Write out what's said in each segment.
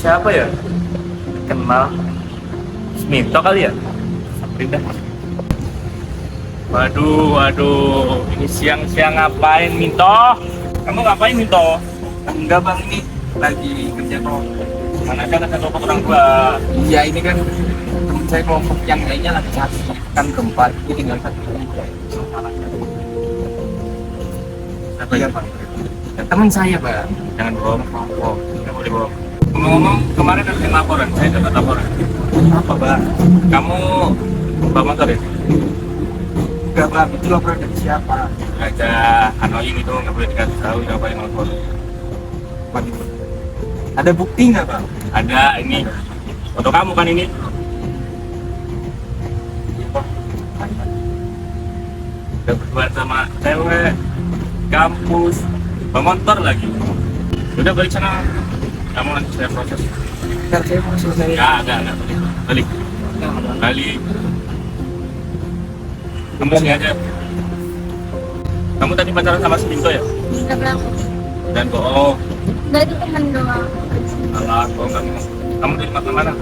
Siapa ya? Kenal Minto kali ya? Sampai dah. Waduh, ini siang-siang ngapain Minto? Kamu ngapain Minto? Enggak bang, ini lagi kerja kok. Mana kan ada kelompok orang tua. Iya ini kan teman saya kelompok yang lainnya lagi cari kan keempat, ini tinggal satu. Siapa Iya ya? bang. Ya, teman saya bang. Jangan bohong, nggak boleh bohong. Ngomong-ngomong, kemarin ada laporan, saya dapat laporan. Apa bang? Kamu bawa motor ya? Enggak bang, itu laporan dari siapa? Aja annoying itu nggak boleh dikasih tahu ngapain motor. Waduh. Ada bukti nggak bang? Ada ini foto kamu kan ini. Udah berdua sama cewek kampus bawa motor lagi. Udah balik sana, kamu nanti saya proses. Ntar saya mau selesai. Nggak balik balik. Kamu sini aja. Kamu tadi pacaran sama si Pinto ya? Enggak berlaku. Dan bohong. Enggak, itu teman doang. Alah, bohong kamu. Kamu dari makan mana?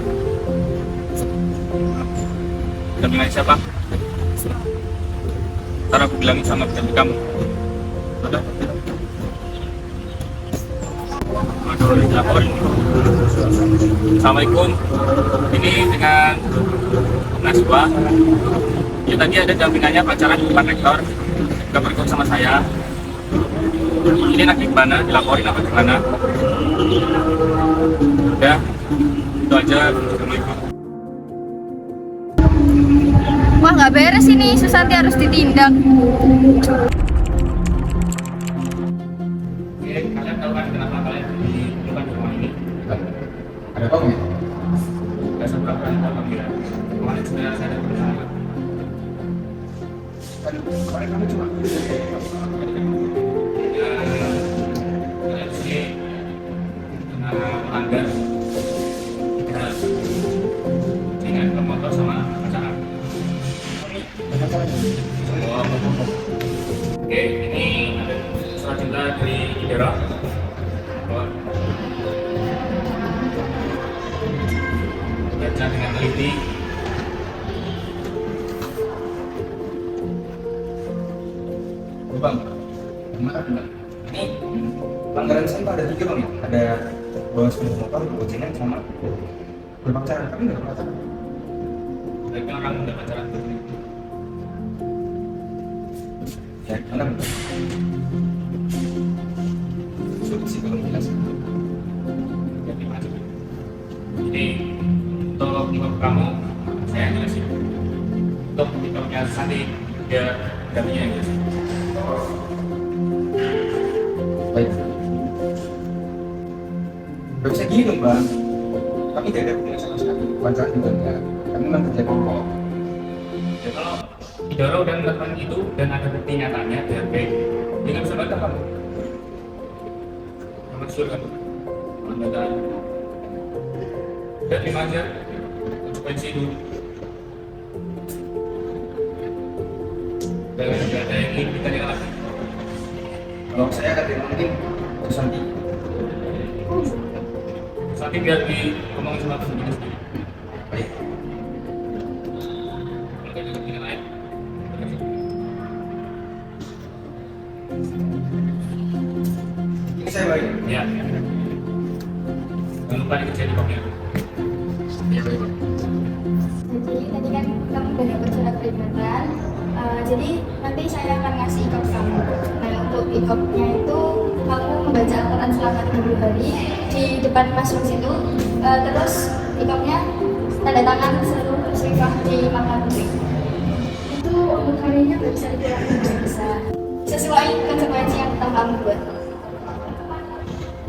Udah bilang siapa? Ntar aku bilangin sama teman kamu. Udah. Aduh, dilaporin. Assalamualaikum. Ini dengan Naswa. Ya tadi ada jaminan pacaran di depan rektor. Gak berikut sama saya. Ini nak gimana? Dilaporin apa gimana? Ya, itu aja. Assalamualaikum. Wah, nggak beres ini. Susanti harus ditindak. Oke, kalian tahu kan kenapa kalian diperlukan di rumah ini? Ada apa ya? Gak suka kalian tahu panggilan. Kemarin sudah saya ada bersama. Aduh, kemarin kamu cuma Kalian sih dengan melanggar dengan pemotor sama pacaran. Oh, oke, ini ada surat cinta dari Idera. Baca dengan teliti. bang. Gimana bang? Ini pelanggaran saya ada 3 bang ya. Ada bawa sepeda motor, bocengan sama berpacaran. Tapi nggak berpacaran. Mereka orang udah pacaran begini. Ya gimana bang? Sulit sih kalau jelas. Jadi macam. Jadi untuk kamu saya jelasin. Untuk hidupnya Santi dia gantinya yang jelasin. Baik. Gak bisa gini dong bang. Kami tidak ada hubungan sama sekali. Pacaran juga enggak. Kami memang kerja kelompok. Ya kalau Idora udah melakukan itu dan ada bukti nyatanya DRP, dia nggak bisa bantah kamu. Kamu disuruh kamu. Bantah. Dan 5 aja untuk pensi dulu. Dan nggak ada yang ingin kita lagi. Kalau saya akan mungkin Susanti. Nanti biar ngomongin sama teman kita sendiri. Baik. Kalau ada kepentingan lain, Ini saya baik. ya. Jangan lupa dikerjain di kopnya. Iya baik. Jadi tadi kan kamu udah dapat surat peringatan. Jadi nanti saya akan ngasih ikop kamu. Nah, untuk ikopnya itu kamu membaca Al-Quran selama 30 hari di depan masuk situ. Terus ikopnya tanda tangan seluruh muslimah di makam itu. Itu untuk harinya nggak bisa dikurangin, nggak bisa. Sesuai konsekuensi yang telah kamu buat.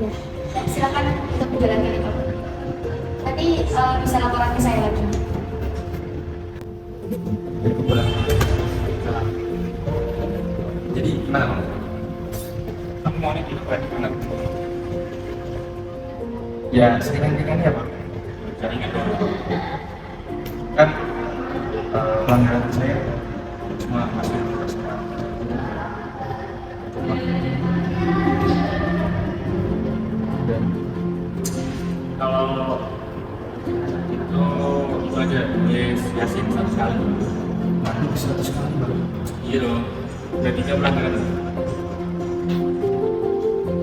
Ya, silakan untuk menjalankan ikop. Nanti bisa laporan ke saya lagi. Jadi gimana bang? Kamu mau nih hidup lagi mana? Ya seringan-ringan ya bang. Jangan ingat dong. Kan pelanggaran saya cuma masuk personal. Dan Kalau itu aja tulis Yasin 1 kali. Aduh, 100 kali bang. Iya dong. Udah 3 pelanggaran.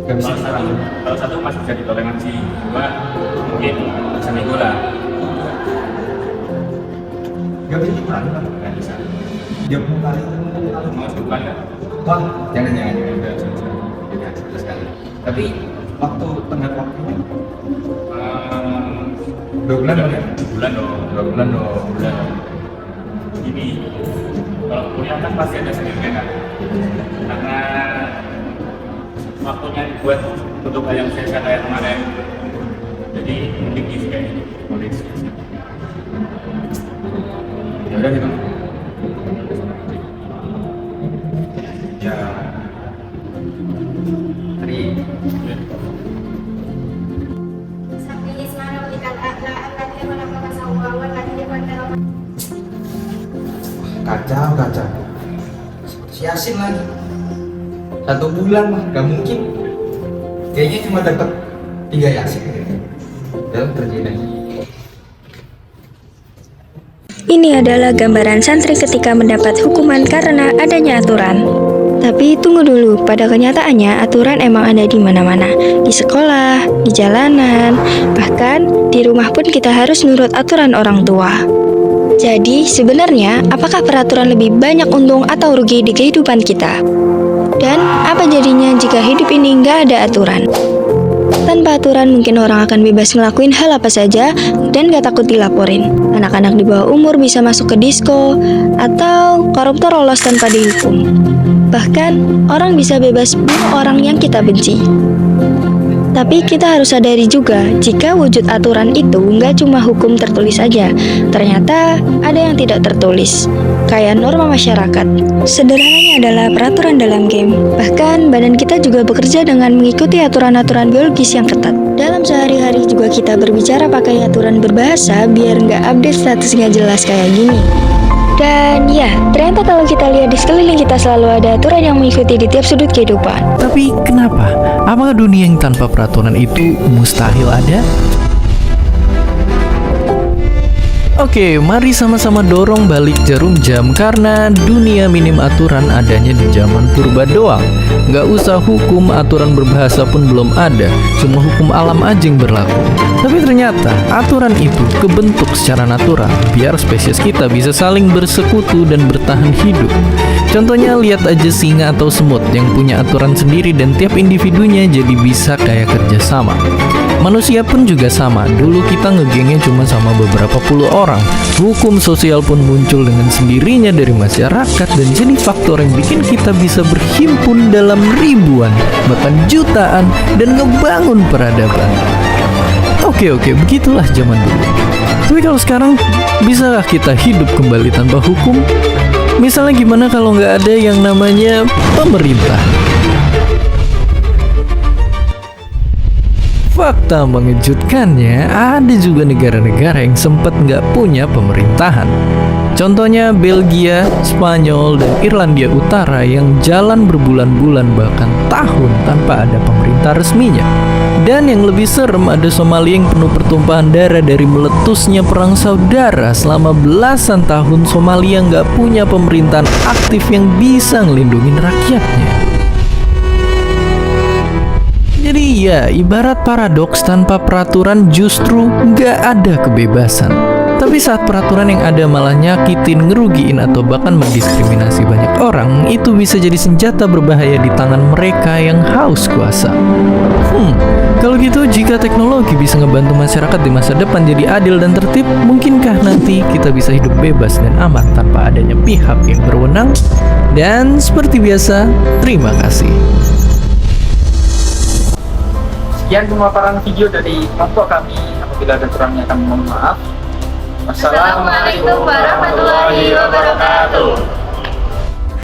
Gak bisa Kalau satu masih bisa ditoleransi, dua mungkin bisa nego lah. Gak bisa dikurangi bang. Nggak bisa. 30 kali. Mau bukan ya? Wah, jangan. Udah, sudah 11 kali. Tapi waktu tenggat waktunya Eh, 2 bulan bang ya? Bulan dong. 2 bulan dong. Bulan. Gini, kalau kuliah kan pasti ada sendiri kan? Karena waktunya dibuat untuk hal yang saya kayak kemarin. Jadi mending isi kayak ini. Kondisi. Ya udah gitu. Ya. Hari Sampai sekarang kita lagi mana sawawan lagi pada kacau. Si Yasin lagi. 1 bulan mah, gak mungkin. Kayaknya cuma dapat 3 Yasin dalam terjadi. Ini adalah gambaran santri ketika mendapat hukuman karena adanya aturan. Tapi tunggu dulu, pada kenyataannya aturan emang ada di mana-mana. Di sekolah, di jalanan, bahkan di rumah pun kita harus nurut aturan orang tua. Jadi sebenarnya apakah peraturan lebih banyak untung atau rugi di kehidupan kita? Dan apa jadinya jika hidup ini nggak ada aturan? Tanpa aturan mungkin orang akan bebas ngelakuin hal apa saja dan gak takut dilaporin. Anak-anak di bawah umur bisa masuk ke disko, atau koruptor lolos tanpa dihukum. Bahkan orang bisa bebas bunuh orang yang kita benci. Tapi kita harus sadari juga jika wujud aturan itu nggak cuma hukum tertulis saja. Ternyata ada yang tidak tertulis, kayak norma masyarakat. Sederhananya adalah peraturan dalam game. Bahkan badan kita juga bekerja dengan mengikuti aturan-aturan biologis yang ketat. Dalam sehari-hari juga kita berbicara pakai aturan berbahasa biar nggak update status nggak jelas kayak gini. Dan ya, ternyata kalau kita lihat di sekeliling kita selalu ada aturan yang mengikuti di tiap sudut kehidupan. Tapi kenapa? Apakah dunia yang tanpa peraturan itu mustahil ada? Oke, mari sama-sama dorong balik jarum jam karena dunia minim aturan adanya di zaman purba doang. Nggak usah hukum, aturan berbahasa pun belum ada, cuma hukum alam aja yang berlaku. Tapi ternyata aturan itu kebentuk secara natural biar spesies kita bisa saling bersekutu dan bertahan hidup. Contohnya lihat aja singa atau semut yang punya aturan sendiri dan tiap individunya jadi bisa kayak kerjasama. Manusia pun juga sama, dulu kita ngegengnya cuma sama beberapa puluh orang. Hukum sosial pun muncul dengan sendirinya dari masyarakat dan jadi faktor yang bikin kita bisa berhimpun dalam ribuan, bahkan jutaan, dan ngebangun peradaban. Oke, begitulah zaman dulu. Tapi kalau sekarang, bisakah kita hidup kembali tanpa hukum? Misalnya gimana kalau nggak ada yang namanya pemerintah? Fakta mengejutkannya, ada juga negara-negara yang sempat nggak punya pemerintahan. Contohnya Belgia, Spanyol, dan Irlandia Utara yang jalan berbulan-bulan bahkan tahun tanpa ada pemerintah resminya. Dan yang lebih serem, ada Somalia yang penuh pertumpahan darah dari meletusnya perang saudara. Selama belasan tahun Somalia nggak punya pemerintahan aktif yang bisa ngelindungin rakyatnya. Jadi ya, ibarat paradoks, tanpa peraturan justru nggak ada kebebasan. Tapi saat peraturan yang ada malah nyakitin, ngerugiin, atau bahkan mendiskriminasi banyak orang, itu bisa jadi senjata berbahaya di tangan mereka yang haus kuasa. Kalau gitu, jika teknologi bisa ngebantu masyarakat di masa depan jadi adil dan tertib, mungkinkah nanti kita bisa hidup bebas dan aman tanpa adanya pihak yang berwenang? Dan seperti biasa, terima kasih. Sekian pemaparan video dari kelompok kami. Apabila ada kurangnya kami mohon maaf. Assalamualaikum warahmatullahi wabarakatuh.